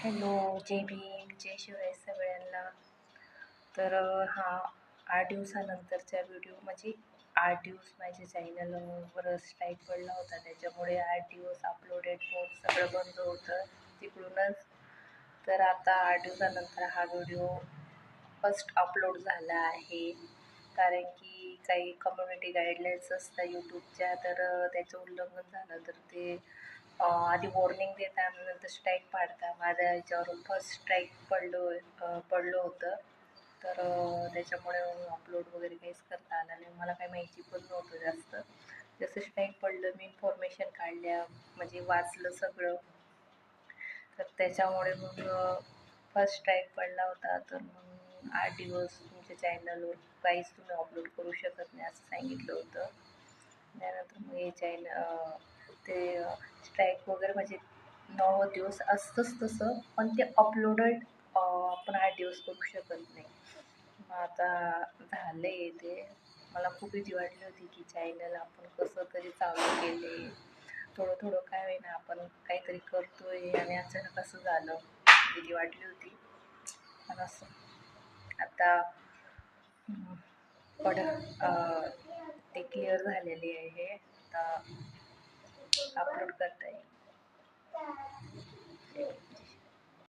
Hello, जय भीम, जय शिवराय सगळ्यांना. तर हा 8 दिवसानंतरचा व्हिडिओ म्हणजे 8 दिवस माझ्या चॅनलवर स्ट्राईक पडला होता. त्याच्यामुळे 8 दिवस अपलोडेड पोस्ट सगळं बंद होतं तिकडूनच. तर आता 8 दिवसानंतर हा व्हिडिओ फर्स्ट अपलोड झाला आहे. कारण की काही कम्युनिटी गाईडलाईन्स असतात यूट्यूबच्या, तर त्याचं उल्लंघन झालं तर ते आधी वॉर्निंग देता आणि नंतर स्ट्राईक पाडता. माझ्या याच्यावरून फर्स्ट स्ट्राईक पडलं होतं. तर त्याच्यामुळे अपलोड वगैरे काहीच करता आलं नाही. मला काही माहिती पण नव्हतं जास्त. जसं स्ट्राईक पडलं मी इन्फॉर्मेशन काढल्या, म्हणजे वाचलं सगळं. तर त्याच्यामुळे मग फर्स्ट स्ट्राईक पडला होता. तर मग 8 दिवस तुमच्या चॅनलवर काहीच तुम्ही अपलोड करू शकत नाही असं सांगितलं होतं. त्यानंतर मग हे ते स्ट्राईक वगैरे म्हणजे 9 दिवस असतंच तसं, पण ते अपलोडेड आपण 8 दिवस करू शकत नाही. मग आता झालं आहे ते. मला खूप भीती वाटली होती की चॅनल आपण कसं तरी चालू केले, थोडं थोडं काय होईना आपण काहीतरी करतोय आणि अचानक असं झालं. भीती वाटली होती. पण असं आता पण ते क्लिअर झालेले आहे. आता अपलोड करता येईल.